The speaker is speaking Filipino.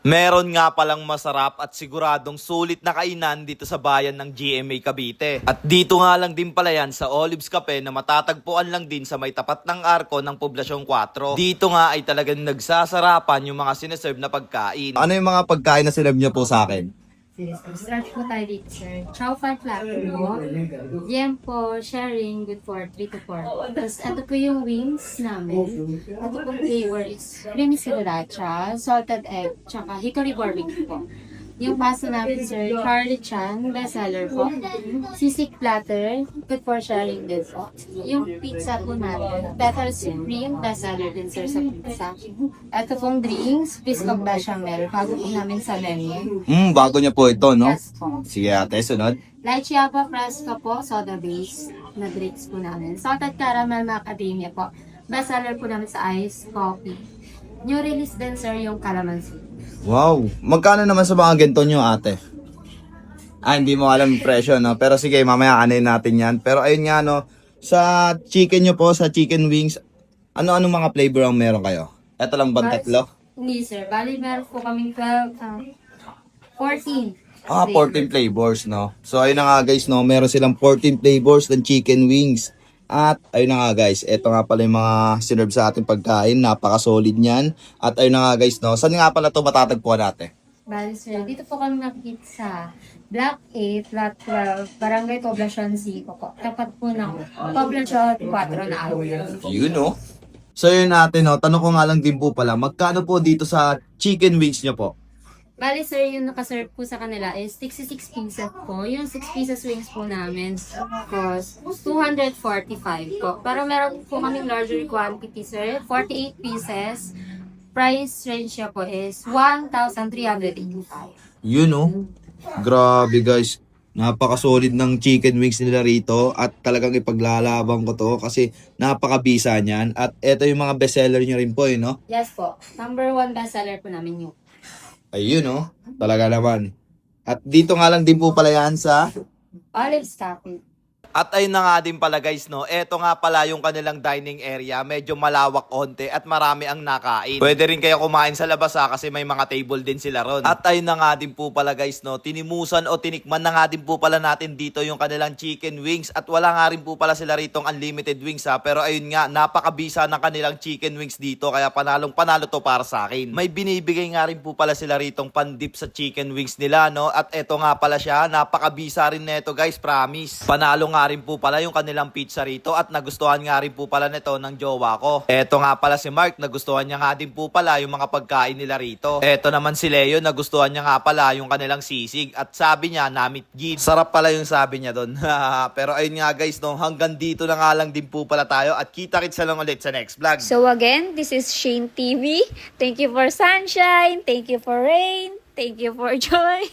Meron nga palang masarap at siguradong sulit na kainan dito sa bayan ng GMA Cavite. At dito nga lang din pala yan sa Olives Cafe na matatagpuan lang din sa may tapat ng arko ng Poblacion 4. Dito nga ay talagang nagsasarapan yung mga sineserve na pagkain. Ano yung mga pagkain na sinerve niyo po sa akin? Start po tayo dito, sir. Chow fan flap po. Yan po, sharing good for 3 to 4. Tapos, ito po yung wings namin. Ito po flavor is creamy sriracha, salted egg, tsaka hickory barbecue po. Yung pasta namin, sir, Charlie Chan, bestseller po. Sisig platter, good for sharing din po. Yung pizza po natin, Pepper Supreme, bestseller din, sir, sa pizza. Ito pong drinks, Biscoff Bechamel, bago po namin sa menu. Bago niya po ito, no? Yes po. Sige ate, sunod. Lychee Apple Fresca po, soda base na drinks po namin. Salted Caramel Macadamia po. Bestseller po namin sa ice coffee. New release din, sir, yung calamansi. Wow, magkano naman sa mga ganito nyo ate? Hindi mo alam yung presyo, no? Pero sige, mamaya anin natin yan. Pero ayun nga, no? Sa chicken nyo po, sa chicken wings, ano-ano mga flavor ang meron kayo? Ito lang ba tatlo? Hindi, sir. Bali, meron po kaming 12, 14. 14 flavors, no? So ayun na nga guys, no? Meron silang 14 flavors ng chicken wings. At ayun na nga guys, ito nga pala yung mga sinerve sa ating pagkain. Napaka-solid niyan. At ayun na nga guys, no? Saan nga pala ito matatagpuan natin? Bali, sir. Dito po kami nakikita sa Block 8, Lot 12, Barangay Poblacion 5 po. Tapat po ng Poblacion 4 na awit. Yun, no? So yun natin, no? Tanong ko nga lang din po pala, magkano po dito sa chicken wings nyo po? Bali, sir, yung nakaserve po sa kanila is 66 pieces po. Yung 6 pieces wings po namin cost 245 po. Pero meron po kaming larger quantity, sir. 48 pieces. Price range niya po is 1,385. Yun, no? Grabe guys. Napaka-solid ng chicken wings nila rito at talagang ipaglalabang ko to kasi napaka-bisa niyan. At eto yung mga bestseller nyo rin po, no? Yes po. Number 1 bestseller po namin yung Ayun, no? Talaga naman. At dito nga lang din po pala yan sa... Olives Cafe. At ayun na nga din pala guys, no? Eto nga pala yung kanilang dining area. Medyo malawak onte at marami ang nakain. Pwede rin kayo kumain sa labas kasi may mga table din sila ron. At ayun na nga din po pala guys, no? Tinimusan o tinikman na nga din po pala natin dito yung kanilang chicken wings. At wala nga rin po pala sila ritong unlimited wings Pero ayun nga, napakabisa ng kanilang chicken wings dito. Kaya panalong panalo to para sa akin. May binibigay nga rin po pala sila ritong pandip sa chicken wings nila, no? At eto nga pala siya, napakabisa rin neto guys, promise. Panalo nga rin po pala yung kanilang pizza rito at nagustuhan nga rin po pala nito ng jowa ko. Eto nga pala si Mark, nagustuhan niya nga din po pala yung mga pagkain nila rito. Eto naman si Leo, nagustuhan niya nga pala yung kanilang sisig at sabi niya, namit gid. Sarap pala yung sabi niya doon. Pero ayun nga guys, no, hanggang dito na nga lang din po pala tayo at kita-kits lang ulit sa next vlog. So again, this is Shane TV. Thank you for sunshine. Thank you for rain. Thank you for joy.